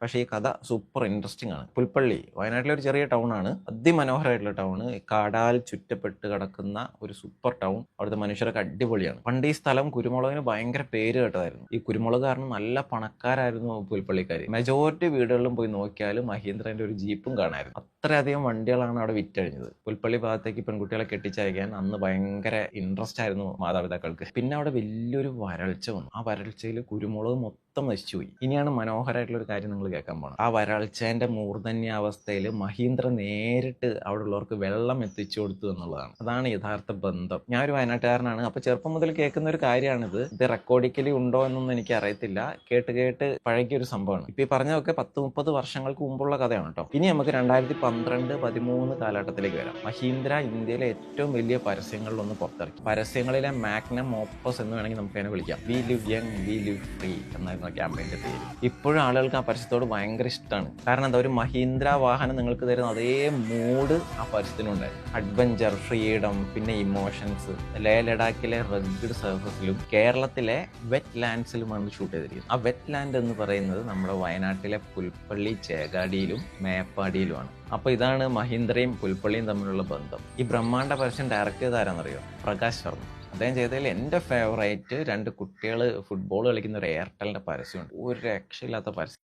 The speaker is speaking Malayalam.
പക്ഷേ ഈ കഥ സൂപ്പർ ഇൻട്രസ്റ്റിംഗ് ആണ്. പുൽപ്പള്ളി വയനാട്ടിലെ ഒരു ചെറിയ ടൗൺ ആണ്, അതിമനോഹരമായിട്ടുള്ള ടൗൺ, കാടാൽ ചുറ്റപ്പെട്ട് കിടക്കുന്ന ഒരു സൂപ്പർ ടൗൺ. അവിടുത്തെ മനുഷ്യരൊക്കെ അടിപൊളിയാണ്. പണ്ട് ഈ സ്ഥലം കുരുമുളകിന് ഭയങ്കര പേര് കേട്ടതായിരുന്നു. ഈ കുരുമുളക് കാരണം നല്ല പണക്കാരായിരുന്നു പുൽപ്പള്ളിക്കാർ. മെജോറിറ്റി വീടുകളിലും പോയി നോക്കിയാലും മഹീന്ദ്രന്റെ ഒരു ജീപ്പും കാണായിരുന്നു. അത്രയധികം വണ്ടികളാണ് അവിടെ വിറ്റഴിഞ്ഞത്. പുൽപ്പള്ളി ഭാഗത്തേക്ക് പെൺകുട്ടികളെ കെട്ടിച്ചയക്കാൻ അന്ന് ഭയങ്കര ഇൻട്രസ്റ്റ് ആയിരുന്നു മാതാപിതാക്കൾക്ക്. പിന്നെ അവിടെ വലിയൊരു വരൾച്ച വന്നു. ആ വരൾച്ചയിൽ കുരുമുളക് മൊത്തം നശിച്ചുപോയി. ഇനിയാണ് മനോഹരമായിട്ടുള്ള ഒരു കാര്യം നിങ്ങൾ കേൾക്കാൻ പോകണം. ആ വരൾച്ചേന്റെ മൂർധന്യാവസ്ഥയിൽ മഹീന്ദ്ര നേരിട്ട് അവിടെ ഉള്ളവർക്ക് വെള്ളം എത്തിച്ചു കൊടുത്തു എന്നുള്ളതാണ്. അതാണ് യഥാർത്ഥ ബന്ധം. ഞാൻ ഒരു വയനാട്ടുകാരനാണ്. അപ്പൊ ചെറുപ്പം മുതൽ കേൾക്കുന്ന ഒരു കാര്യമാണിത്. ഇത് റെക്കോർഡിക്കലി ഉണ്ടോ എന്നൊന്നും എനിക്ക് അറിയത്തില്ല. കേട്ട് കേട്ട് പഴകിയ ഒരു സംഭവമാണ്. ഇപ്പൊ ഈ പറഞ്ഞതൊക്കെ 10-30 വർഷങ്ങൾക്ക് മുമ്പുള്ള കഥയാണ് കേട്ടോ. ഇനി നമുക്ക് 2012-13 കാലഘട്ടത്തിലേക്ക് വരാം. മഹീന്ദ്ര ഇന്ത്യയിലെ ഏറ്റവും വലിയ പരസ്യങ്ങളിലൊന്ന് പുറത്തിറക്കി. പരസ്യങ്ങളിലെ മാഗ്നം ഓപ്പസ് എന്ന് വേണമെങ്കിൽ നമുക്ക് അതിനെ വിളിക്കാം. We live young we live free എന്നായിരുന്നു ക്യാമ്പയിന്റെ പേര്. ഇപ്പോഴും ആളുകൾക്ക് ആ പരസ്യത്തോട് ഭയങ്കര ഇഷ്ടമാണ്. കാരണം എന്താ, ഒരു മഹീന്ദ്ര വാഹനം നിങ്ങൾക്ക് തരുന്ന അതേ മൂഡ് ആ പരസ്യത്തിനുണ്ടായിരുന്നു. അഡ്വഞ്ചർ, ഫ്രീഡം, പിന്നെ ഇമോഷൻസ്. ലേ ലഡാക്കിലെ റഗ്ഡ് സർഫസിലും കേരളത്തിലെ വെറ്റ് ലാൻഡ്സിലുമാണ് ഷൂട്ട് ചെയ്തിരിക്കുന്നത്. ആ വെറ്റ് ലാൻഡ് എന്ന് പറയുന്നത് നമ്മുടെ വയനാട്ടിലെ പുൽപ്പള്ളി, ചേകാടിയിലും മേപ്പാടിയിലുമാണ്. അപ്പൊ ഇതാണ് മഹീന്ദ്രയും പുൽപ്പള്ളിയും തമ്മിലുള്ള ബന്ധം. ഈ ബ്രഹ്മാണ്ഡ പരസ്യം ഡയറക്റ്റ് ചെയ്ത് ആരാന്നറിയോ? പ്രകാശ് ശർമ്മ. അദ്ദേഹം ചെയ്തതിൽ എൻ്റെ ഫേവറേറ്റ് 2 കുട്ടികൾ ഫുട്ബോൾ കളിക്കുന്ന ഒരു എയർടെലിന്റെ പരസ്യമുണ്ട്. ഒരു രക്ഷയില്ലാത്ത പരസ്യം.